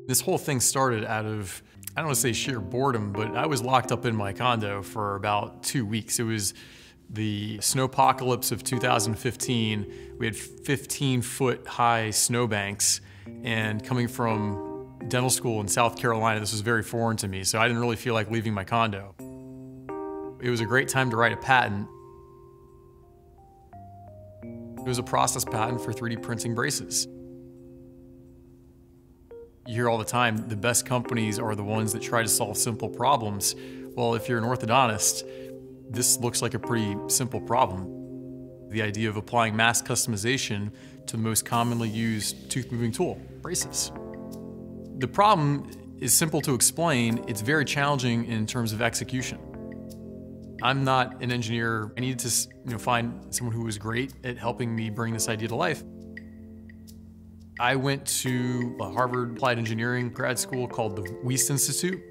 This whole thing started out of, I don't want to say sheer boredom, but I was locked up in my condo for about 2 weeks. It was the snowpocalypse of 2015. We had 15-foot high snowbanks, and coming from dental school in South Carolina, this was very foreign to me, so I didn't really feel like leaving my condo. It was a great time to write a patent. It was a process patent for 3D printing braces. You hear all the time, the best companies are the ones that try to solve simple problems. Well, if you're an orthodontist, this looks like a pretty simple problem. The idea of applying mass customization to the most commonly used tooth moving tool, braces. The problem is simple to explain. It's very challenging in terms of execution. I'm not an engineer. I needed to find someone who was great at helping me bring this idea to life. I went to a Harvard Applied Engineering grad school called the Wyss Institute.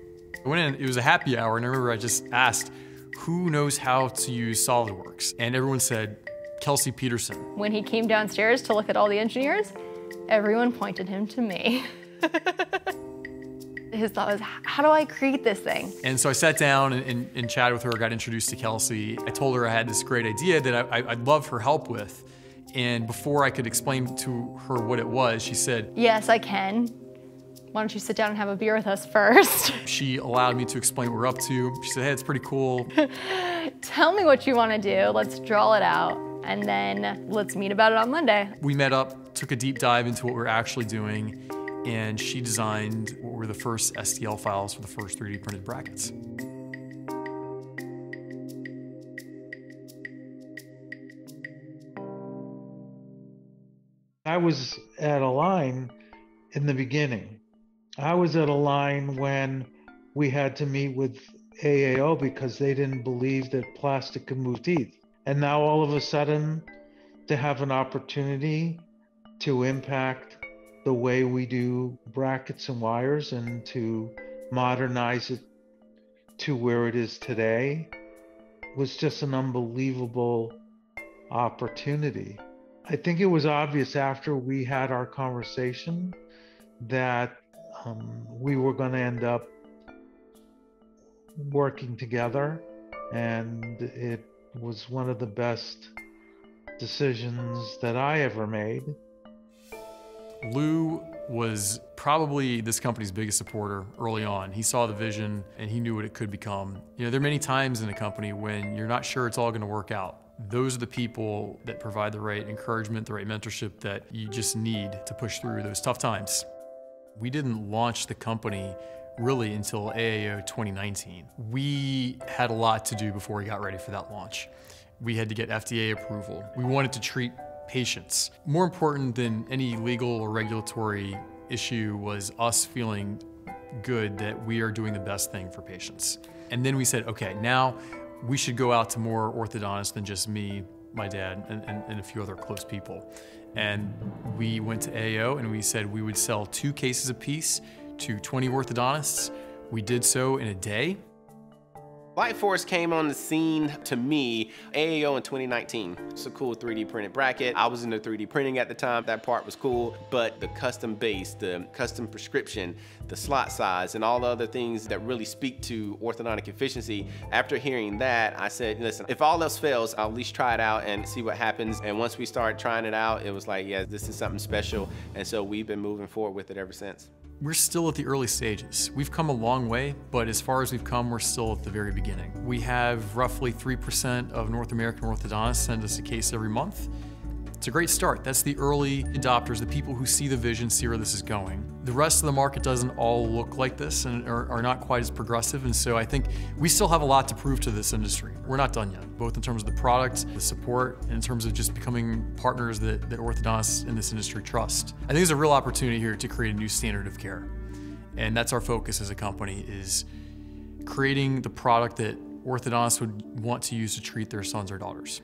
I went in, it was a happy hour, and I remember I just asked, who knows how to use SolidWorks? And everyone said, Kelsey Peterson. When he came downstairs to look at all the engineers, everyone pointed him to me. His thought was, how do I create this thing? And so I sat down and chatted with her, got introduced to Kelsey. I told her I had this great idea that I'd love her help with. And before I could explain to her what it was, she said, yes, I can. Why don't you sit down and have a beer with us first? She allowed me to explain what we're up to. She said, hey, it's pretty cool. Tell me what you want to do. Let's draw it out. And then let's meet about it on Monday. We met up, took a deep dive into what we're actually doing, and she designed what were the first STL files for the first 3D printed brackets. I was at a line in the beginning. I was at a line when we had to meet with AAO because they didn't believe that plastic could move teeth. And now all of a sudden, to have an opportunity to impact the way we do brackets and wires and to modernize it to where it is today was just an unbelievable opportunity. I think it was obvious after we had our conversation that we were going to end up working together, and it was one of the best decisions that I ever made. Lou was probably this company's biggest supporter early on. He saw the vision and he knew what it could become. You know, there are many times in a company when you're not sure it's all going to work out. Those are the people that provide the right encouragement, the right mentorship that you just need to push through those tough times. We didn't launch the company really until AAO 2019. We had a lot to do before we got ready for that launch. We had to get FDA approval. We wanted to treat patients. More important than any legal or regulatory issue was us feeling good that we are doing the best thing for patients. And then we said, okay, now we should go out to more orthodontists than just me, my dad, and a few other close people. And we went to AAO and we said we would sell 2 cases apiece to 20 orthodontists. We did so in a day. LightForce came on the scene to me, AAO in 2019. It's a cool 3D printed bracket. I was into 3D printing at the time. That part was cool, but the custom base, the custom prescription, the slot size, and all the other things that really speak to orthodontic efficiency. After hearing that, I said, listen, if all else fails, I'll at least try it out and see what happens. And once we started trying it out, it was like, yeah, this is something special. And so we've been moving forward with it ever since. We're still at the early stages. We've come a long way, but as far as we've come, we're still at the very beginning. We have roughly 3% of North American orthodontists send us a case every month. It's a great start. That's the early adopters, the people who see the vision, see where this is going. The rest of the market doesn't all look like this and are not quite as progressive, and so I think we still have a lot to prove to this industry. We're not done yet, both in terms of the product, the support, and in terms of just becoming partners that orthodontists in this industry trust. I think there's a real opportunity here to create a new standard of care, and that's our focus as a company, is creating the product that orthodontists would want to use to treat their sons or daughters.